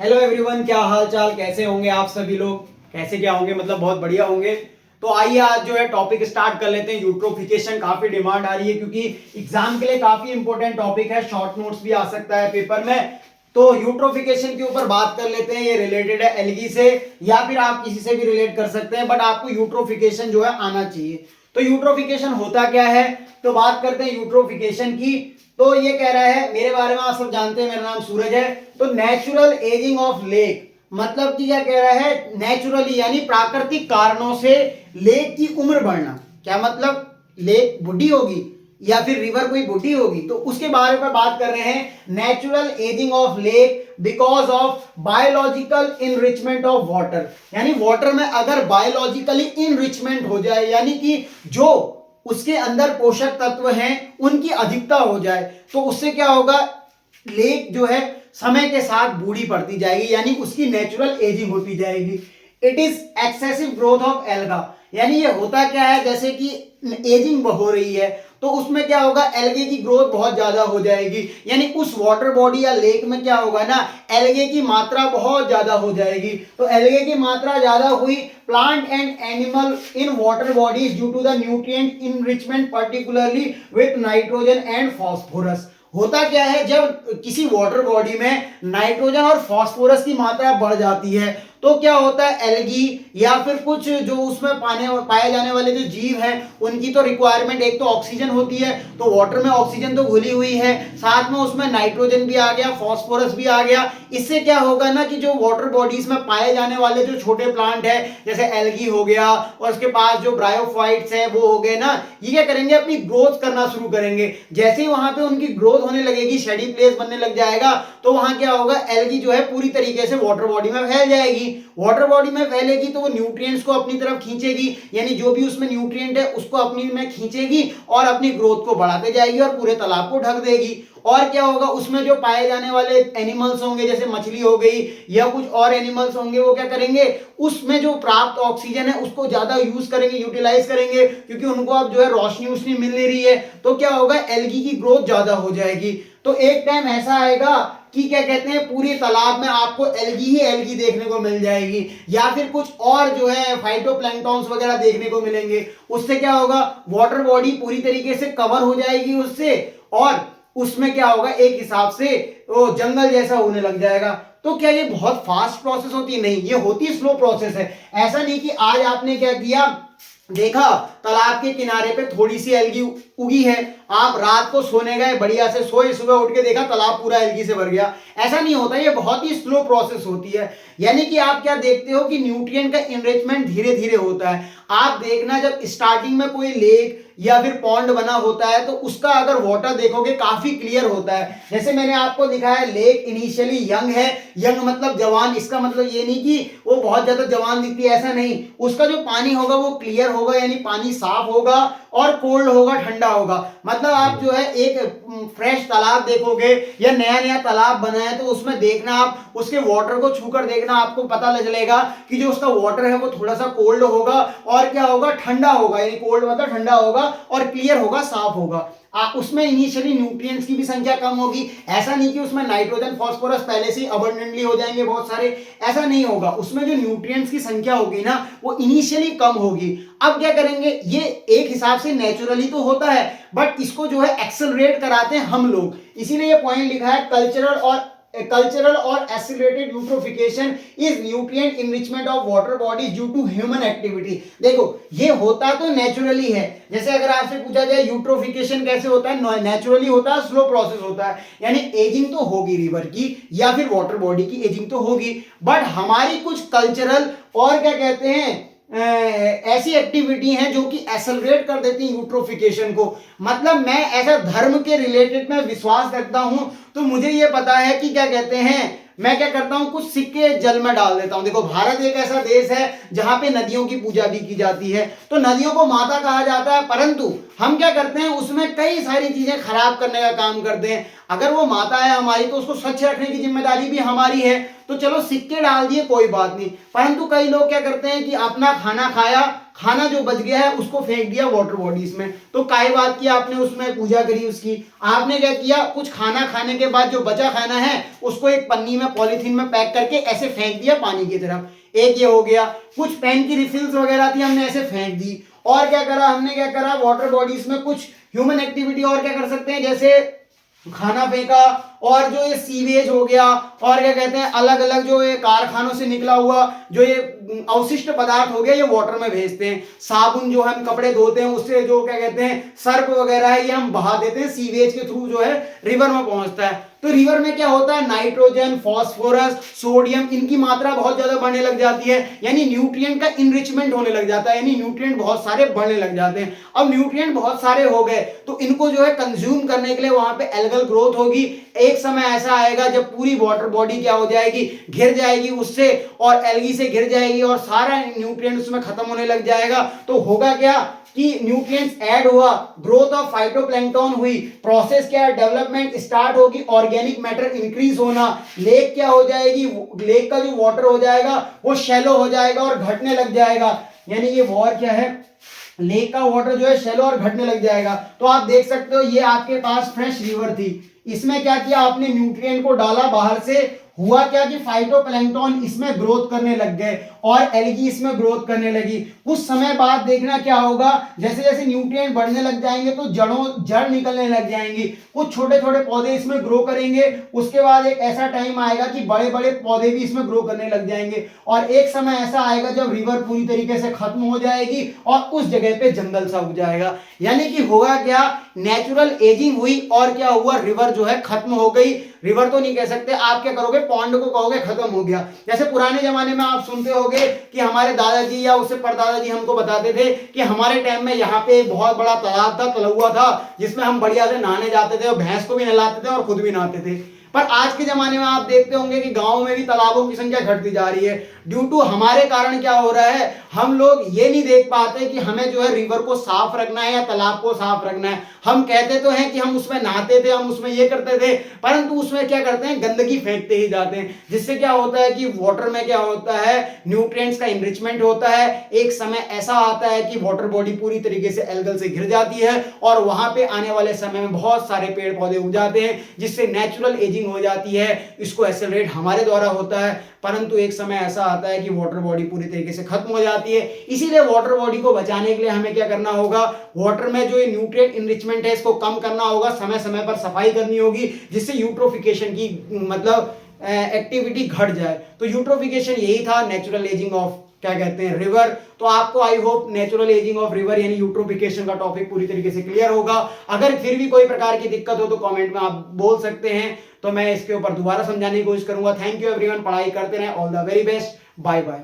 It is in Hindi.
हेलो एवरीवन, क्या हाल चाल, कैसे होंगे आप सभी लोग। कैसे क्या होंगे मतलब बहुत बढ़िया होंगे। तो आइए आज जो है टॉपिक स्टार्ट कर लेते हैं। यूट्रोफिकेशन काफी डिमांड आ रही है क्योंकि एग्जाम के लिए काफी इंपॉर्टेंट टॉपिक है। शॉर्ट नोट्स भी आ सकता है पेपर में। तो यूट्रोफिकेशन के ऊपर बात कर लेते हैं। ये रिलेटेड है एल्गी से या फिर आप किसी से भी रिलेट कर सकते हैं, बट आपको यूट्रोफिकेशन जो है आना चाहिए। तो यूट्रोफिकेशन होता क्या है, तो बात करते हैं यूट्रोफिकेशन की। तो ये कह रहा है, मेरे बारे में आप सब जानते हैं, मेरा नाम सूरज है। तो नेचुरल एजिंग ऑफ लेक मतलब कि क्या कह रहा है, नेचुरली यानी प्राकृतिक कारणों से लेक की उम्र बढ़ना। क्या मतलब, लेक बुढ़ी होगी या फिर रिवर कोई बुढ़ी होगी, तो उसके बारे में बात कर रहे हैं। Natural ageing of lake because of biological enrichment of water, यानी वाटर में अगर बायोलॉजिकली इनरिचमेंट हो जाए, यानी कि जो उसके अंदर पोषक तत्व हैं उनकी अधिकता हो जाए, तो उससे क्या होगा, लेक जो है समय के साथ बूढ़ी पड़ती जाएगी, यानी उसकी नेचुरल एजिंग होती जाएगी। It is excessive growth of alga, यानी ये होता क्या है, जैसे कि एजिंग हो रही है तो उसमें क्या होगा, एल्गे की ग्रोथ बहुत ज्यादा हो जाएगी, यानी उस वाटर बॉडी या लेक में क्या होगा ना, एल्गे की मात्रा बहुत ज्यादा हो जाएगी। तो एल्गे की मात्रा ज्यादा हुई, plant and animal in water bodies due to the nutrient enrichment particularly with nitrogen and phosphorus. होता क्या है, जब किसी वाटर बॉडी में नाइट्रोजन और फास्फोरस की मात्रा बढ़ जाती है तो क्या होता है, एल्गी या फिर कुछ जो उसमें पाए जाने वाले जो जीव हैं उनकी तो रिक्वायरमेंट, एक तो ऑक्सीजन होती है, तो वाटर में ऑक्सीजन तो घुली हुई है, साथ में उसमें नाइट्रोजन भी आ गया, फास्फोरस भी आ गया। इससे क्या होगा ना कि जो वाटर बॉडीज में पाए जाने वाले जो छोटे प्लांट है, जैसे एल्गी हो गया और उसके पास जो ब्रायोफाइट्स है वो हो गए ना, ये क्या करेंगे, अपनी ग्रोथ करना शुरू करेंगे। जैसे ही वहां पे उनकी ग्रोथ होने लगेगी, शेडी प्लेस बनने लग जाएगा, तो वहां क्या होगा, एल्गी जो है पूरी तरीके से वाटर बॉडी में फैल जाएगी। वाटर बॉडी में फैलेगी तो वो न्यूट्रिएंट्स को अपनी तरफ खींचेगी, यानी जो भी उसमें न्यूट्रिएंट है उसको अपनी में खींचेगी और अपनी ग्रोथ को बढ़ाते जाएगी और पूरे तालाब को ढक देगी। और क्या होगा, उसमें जो पाए जाने वाले एनिमल्स होंगे, जैसे मछली हो गई या कुछ और एनिमल्स होंगे, वो क्या करेंगे, उसमें जो प्राप्त ऑक्सीजन है उसको ज्यादा यूज करेंगे, यूटिलाइज करेंगे, क्योंकि उनको अब जो है रोशनी उसनी मिल नहीं रही है, तो क्या होगा, एल्गी की ग्रोथ ज्यादा हो जाएगी। तो एक टाइम ऐसा आएगा कि क्या कहते हैं, पूरे तालाब में आपको एल्गी ही एल्गी देखने को मिल जाएगी, या फिर कुछ और जो है फाइटोप्लैंक्टन्स वगैरह देखने को मिलेंगे। उससे क्या होगा, वाटर बॉडी पूरी तरीके से कवर हो जाएगी उससे, और उसमें क्या होगा, एक हिसाब से वो जंगल जैसा होने लग जाएगा। तो क्या ये बहुत फास्ट प्रोसेस होती है? नहीं, ये होती स्लो प्रोसेस है। ऐसा नहीं कि आज आपने क्या किया, देखा तालाब के किनारे पे थोड़ी सी एल्गी उगी है, आप रात को सोने गए, बढ़िया से सोए, सुबह उठ के देखा तालाब पूरा एल्गी से भर गया। ऐसा नहीं होता, ये बहुत ही स्लो प्रोसेस होती है। यानी कि आप क्या देखते हो कि न्यूट्रिएंट का इनरिचमेंट धीरे धीरे होता है। आप देखना, जब स्टार्टिंग में कोई लेक या फिर पॉन्ड बना होता है तो उसका अगर वाटर देखोगे काफी क्लियर होता है। जैसे मैंने आपको दिखाया है, लेक इनिशियली यंग है, यंग मतलब जवान, इसका मतलब ये नहीं कि वो बहुत ज्यादा जवान दिखती है, ऐसा नहीं। उसका जो पानी होगा वो क्लियर होगा, यानी पानी साफ होगा और कोल्ड होगा, ठंडा होगा। मतलब आप जो है एक फ्रेश तालाब देखोगे या नया नया तालाब बना है तो उसमें देखना, आप उसके वाटर को छूकर देखना, आपको पता चलेगा कि जो उसका वाटर है वो थोड़ा सा कोल्ड होगा और क्या होगा, ठंडा होगा, यानी कोल्ड मतलब ठंडा होगा और क्लियर होगा, साफ होगा। उसमें इनिशियली न्यूट्रिएंट्स की भी संख्या कम होगी। ऐसा नहीं कि उसमें नाइट्रोजन फास्फोरस पहले से अबंडेंटली हो जाएंगे बहुत सारे, ऐसा नहीं होगा। उसमें जो न्यूट्रिएंट्स की संख्या होगी ना वो इनिशियली कम होगी। अब क्या करेंगे, ये एक हिसाब से नेचुरली तो होता है, बट इसको जो है एक्सेलरेट कराते हैं हम लोग, इसीलिए ये पॉइंट लिखा है, कल्चरल और accelerated eutrophication is nutrient enrichment of water bodies due to human activity. देखो ये होता तो नेचुरली है। जैसे अगर आपसे पूछा जाए यूट्रोफिकेशन कैसे होता है, नेचुरली होता है, स्लो प्रोसेस होता है, यानी एजिंग तो होगी रिवर की या फिर वाटर बॉडी की एजिंग तो होगी, बट हमारी कुछ कल्चरल और क्या कहते हैं ऐसी एक्टिविटी हैं जो कि एक्सेलरेट कर देती हैं यूट्रोफिकेशन को। मतलब मैं ऐसा धर्म के रिलेटेड में विश्वास रखता हूं, तो मुझे ये पता है कि क्या कहते हैं, मैं क्या करता हूं, कुछ सिक्के जल में डाल देता हूं। देखो भारत एक ऐसा देश है जहां पे नदियों की पूजा भी की जाती है, तो नदियों को माता कहा जाता है, परंतु हम क्या करते हैं, उसमें कई सारी चीजें खराब करने का काम करते हैं। अगर वो माता है हमारी तो उसको स्वच्छ रखने की जिम्मेदारी भी हमारी है, तो चलो सिक्के डाल दिए कोई बात नहीं, परंतु कई लोग क्या करते हैं कि अपना खाना खाया, खाना जो बच गया है उसको फेंक दिया वाटर बॉडीज में। तो काय बात की आपने उसमें पूजा करी उसकी, आपने क्या किया, कुछ खाना खाने के बाद जो बचा खाना है उसको एक पन्नी में पॉलीथीन में पैक करके ऐसे फेंक दिया पानी की तरफ। एक ये हो गया। कुछ पेन की रिफिल्स वगैरह थी हमने ऐसे फेंक दी। और क्या करा हमने, क्या करा, वाटर बॉडीज में कुछ ह्यूमन एक्टिविटी और क्या कर सकते हैं, जैसे खाना फेंका, और जो ये सीवेज हो गया, और क्या कहते हैं अलग अलग जो ये कारखानों से निकला हुआ जो ये अवशिष्ट पदार्थ हो गया ये वाटर में भेजते हैं। साबुन जो हम कपड़े धोते हैं उससे जो क्या कहते हैं सर्फ वगैरह है ये हम बहा देते हैं, सीवेज के थ्रू जो है रिवर में पहुंचता है। तो रिवर में क्या होता है, नाइट्रोजन, फास्फोरस, सोडियम, इनकी मात्रा बहुत ज्यादा बढ़ने लग जाती है, यानी न्यूट्रिएंट का इनरिचमेंट होने लग जाता है, यानी न्यूट्रिएंट बहुत सारे बढ़ने लग जाते हैं। अब न्यूट्रिएंट बहुत सारे हो गए तो इनको जो है कंज्यूम करने के लिए वहां पे एल्गल ग्रोथ होगी। एक समय ऐसा आएगा जब पूरी वाटर बॉडी क्या हो जाएगी, घिर जाएगी उससे, और एल्गी से घिर जाएगी और सारा न्यूट्रिएंट उसमें खत्म होने लग जाएगा। तो होगा क्या कि न्यूट्रिएंट्स ऐड हुआ, ग्रोथ ऑफ फाइटोप्लैंक्टन हुई, प्रोसेस क्या है, डेवलपमेंट स्टार्ट होगी, ऑर्गेनिक मैटर इंक्रीज होना, लेक क्या हो जाएगी, लेक का जो वाटर हो जाएगा वो शैलो हो जाएगा और घटने लग जाएगा। यानी ये वॉर क्या है, लेक का वाटर जो है शैलो और घटने लग जाएगा। तो आप देख सकते हो ये आपके पास फ्रेश रिवर थी, इसमें क्या किया आपने, न्यूट्रिएंट को डाला बाहर से, हुआ क्या कि फाइटोप्लैंक्टन इसमें ग्रोथ करने लग गए और एल्गी इसमें ग्रोथ करने लगी। कुछ समय बाद देखना क्या होगा, जैसे जैसे न्यूट्रिएंट बढ़ने लग जाएंगे तो जड़ निकलने लग जाएंगी, कुछ छोटे छोटे पौधे इसमें ग्रो करेंगे। उसके बाद एक ऐसा टाइम आएगा कि बड़े बड़े पौधे भी इसमें ग्रो करने लग जाएंगे, और एक समय ऐसा आएगा जब रिवर पूरी तरीके से खत्म हो जाएगी और उस जगह पे जंगल सा उग जाएगा। यानी कि होगा क्या, नेचुरल एजिंग हुई और क्या हुआ, रिवर जो है खत्म हो गई। रिवर तो नहीं कह सकते, आप क्या करोगे, पॉन्ड को कहोगे खत्म हो गया। जैसे पुराने जमाने में आप सुनते होगे कि हमारे दादाजी या उससे परदादाजी हमको बताते थे कि हमारे टाइम में यहाँ पे बहुत बड़ा तालाब था, तलुआ था, जिसमें हम बढ़िया से नहाने जाते थे और भैंस को भी नहलाते थे और खुद भी नहाते थे। पर आज के जमाने में आप देखते होंगे कि गांव में भी तालाबों की संख्या घटती जा रही है। ड्यू टू हमारे कारण क्या हो रहा है, हम लोग ये नहीं देख पाते कि हमें जो है रिवर को साफ रखना है या तालाब को साफ रखना है। हम कहते तो हैं कि हम उसमें नहाते थे, हम उसमें ये करते थे, परंतु उसमें क्या करते हैं, गंदगी फेंकते ही जाते हैं, जिससे क्या होता है कि वाटर में क्या होता है, न्यूट्रिएंट्स का इनरिचमेंट होता है। एक समय ऐसा आता है कि वाटर बॉडी पूरी तरीके से एल्गल से घिर जाती है और वहां पे आने वाले समय में बहुत सारे पेड़ पौधे उग जाते हैं, जिससे नेचुरल एजिंग हो जाती है। इसको एक्सेलरेट हमारे द्वारा होता है, परंतु एक समय ऐसा आता है कि वाटर बॉडी पूरी तरीके से खत्म हो जाती है। इसीलिए वाटर बॉडी को बचाने के लिए हमें क्या करना होगा, वाटर में जो ये न्यूट्रिएंट इनरिचमेंट है इसको कम करना होगा, समय समय पर सफाई करनी होगी, जिससे यूट्रोफिकेशन की मतलब एक्टिविटी घट जाए। तो यूट्रोफिकेशन यही था, नेचुरल एजिंग ऑफ क्या कहते हैं रिवर। तो आपको I hope natural ageing of river यानी यूट्रोफिकेशन का टॉपिक पूरी तरीके से क्लियर होगा। अगर फिर भी कोई प्रकार की दिक्कत हो तो कमेंट में आप बोल सकते हैं, तो मैं इसके ऊपर दोबारा समझाने की कोशिश करूंगा। थैंक यू एवरीवन, पढ़ाई करते रहें, all the very best, bye bye.